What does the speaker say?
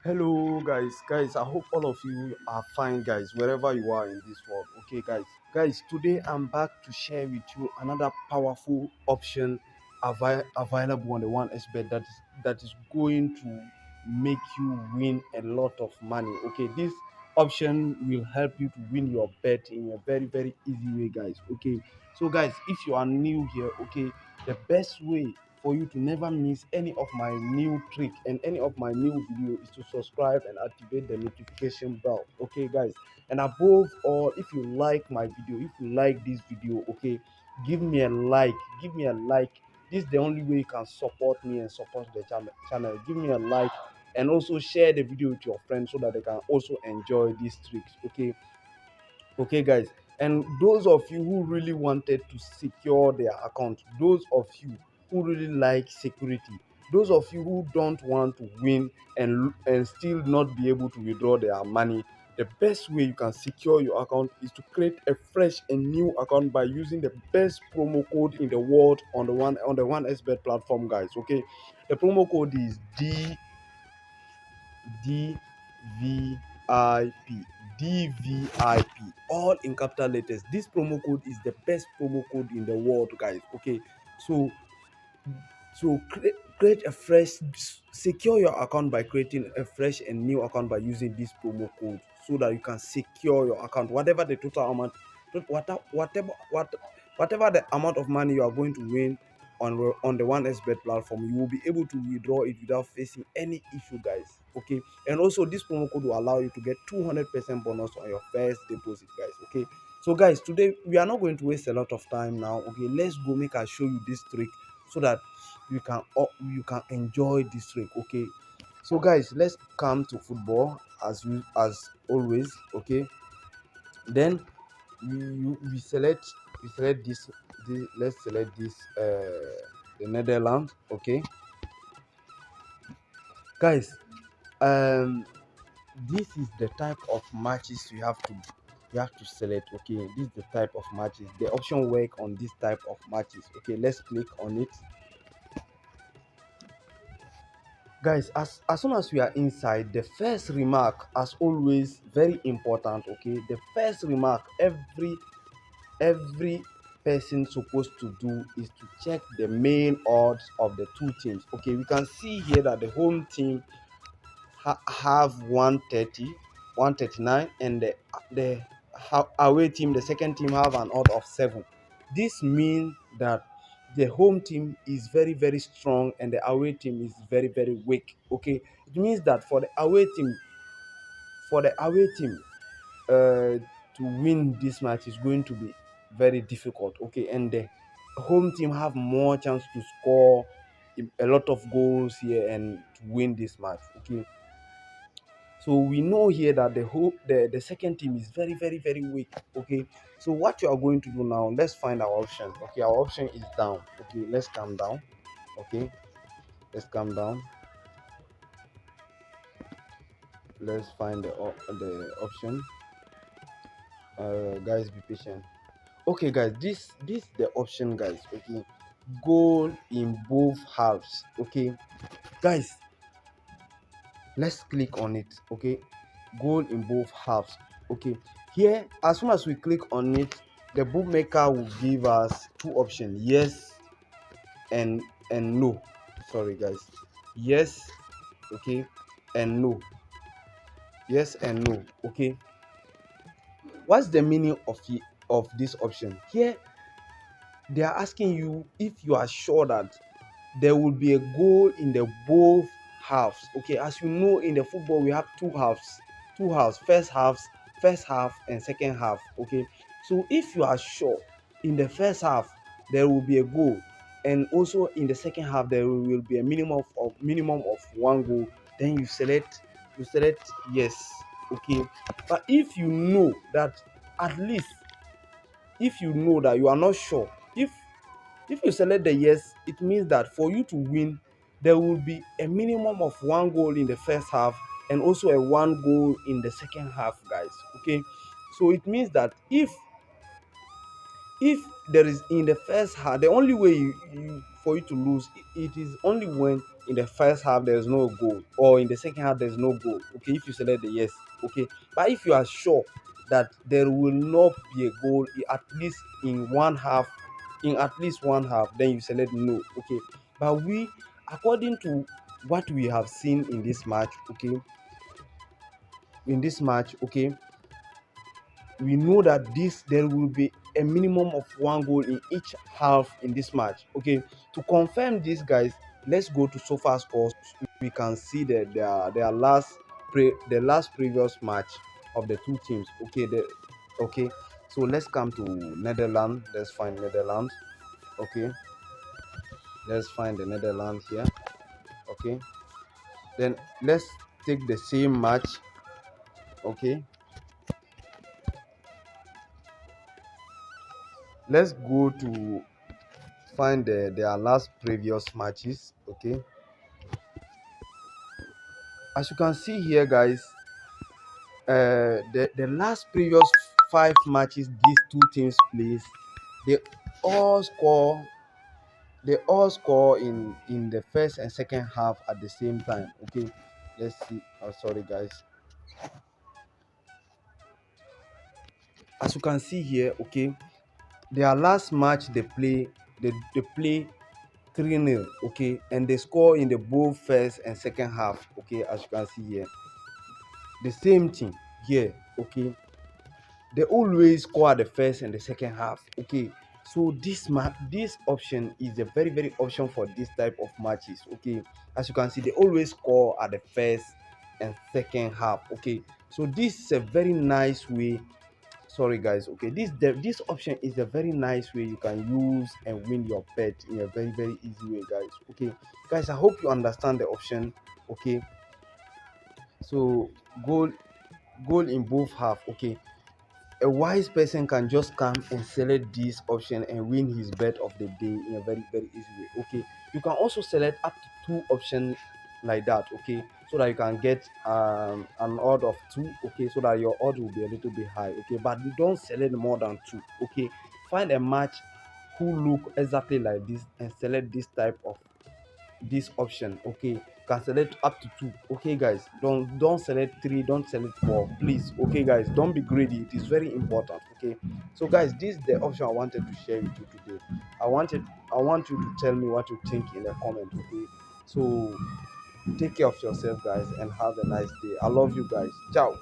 Hello, guys. I hope all of you are fine, guys, wherever you are in this world. Okay, guys. Today I'm back to share with you another powerful option available on the one aspect that is going to make you win a lot of money. Okay, this option will help you to win your bet in a very easy way, guys. Okay, so guys, if you are new here, okay, the best way for you to never miss any of my new trick and any of my new video is to subscribe and activate the notification bell. Okay, guys, and above all, if you like my video, if you like this video, okay, give me a like. This is the only way you can support me and support the channel. Give me a like and also share the video with your friends so that they can also enjoy these tricks. Okay, guys, and those of you who really wanted to secure their account, those of you who really like security, those of you who don't want to win and still not be able to withdraw their money, the best way you can secure your account is to create a fresh and new account by using the best promo code in the world on the one xbet platform, guys. Okay, the promo code is DVIP. DVIP, all in capital letters. This promo code is the best promo code in the world, guys. Okay, so create a fresh, secure your account by creating a fresh and new account by using this promo code so that you can secure your account. Whatever the total amount, whatever the amount of money you are going to win on the one xbet platform, you will be able to withdraw it without facing any issue, guys. Okay, and also this promo code will allow you to get 200% bonus on your first deposit, guys. Okay, so guys, today we are not going to waste a lot of time now. Okay, let's go make I show you this trick so that you can enjoy this trick. Okay, so guys, let's come to football as always. Okay, then we select this. Let's select this the Netherlands. Okay, guys, um this is the type of matches you have to select. Okay, this is the type of matches, the option work on this type of matches. Okay, let's click on it, guys. As soon as we are inside, the first remark, as always, very important. Okay, the first remark every person supposed to do is to check the main odds of the two teams. Okay, we can see here that the home team have 130, 139, and the away team, the second team, have an odd of 7. This means that the home team is very strong and the away team is very weak. Okay, it means that for the away team to win this match is going to be very difficult. Okay, and the home team have more chance to score a lot of goals here and to win this match. Okay, so we know here that the second team is very weak. Okay, so what you are going to do now, let's find our option. Okay, our option is down. Okay, let's calm down. Okay, let's calm down. Let's find the option. Guys, be patient. Okay, guys, this the option, guys. Okay, goal in both halves. Okay, guys, let's click on it. Okay, goal in both halves. Okay, here, as soon as we click on it, the bookmaker will give us two options: yes and no. Sorry, guys. Yes, okay, and no. Yes and no. Okay, what's the meaning of this option here? They are asking you if you are sure that there will be a goal in the both halves. Okay, as you know, in the football we have two halves, first half and second half. Okay, so if you are sure in the first half there will be a goal, and also in the second half there will be a minimum of one goal, then you select yes. Okay, but if you know that you are not sure, if you select the yes, it means that for you to win, there will be a minimum of one goal in the first half and also a one goal in the second half, guys. Okay, so it means that if there is in the first half, the only way for you to lose, it is only when in the first half there's no goal, or in the second half there's no goal, okay, if you select the yes, okay. But if you are sure that there will not be a goal at least in one half, in at least one half, then you select no, okay. But we, according to what we have seen in this match, okay, in this match, okay, we know that this there will be a minimum of one goal in each half in this match, okay. To confirm this, guys, let's go to so far scores. We can see that their the last previous match of the two teams, okay. Okay, so let's come to Netherlands. Let's find Netherlands, okay. Let's find the Netherlands here, okay. Then let's take the same match, okay. Let's go to find their last previous matches, okay. As you can see here, guys, the last previous five matches these two teams plays, they all score they all score in the first and second half at the same time, okay. Let's see. Oh, sorry, guys. As you can see here, okay, their last match they play 3-0, okay, and they score in the both first and second half, okay. As you can see here, the same thing here, okay. They always score at the first and the second half, okay. So this option is a very very option for this type of matches, okay. As you can see, they always score at the first and second half, okay. So this is a very nice way. Sorry, guys, okay, this option is a very nice way you can use and win your bet in a very very easy way, guys, okay. Guys, I hope you understand the option, okay. So goal in both half, okay. A wise person can just come and select this option and win his bet of the day in a very very easy way, okay. You can also select up to two options like that, okay, so that you can get an odd of two, okay, so that your odd will be a little bit high, okay. But you don't select more than two, okay. Find a match who look exactly like this and select this type of this option, okay. You can select up to two, okay, guys. Don't select three, don't select four, please, okay, guys. Don't be greedy, it is very important, okay. So guys, this is the option I wanted to share with you today. I want you to tell me what you think in the comment, okay. So take care of yourself, guys, and have a nice day. I love you guys. Ciao.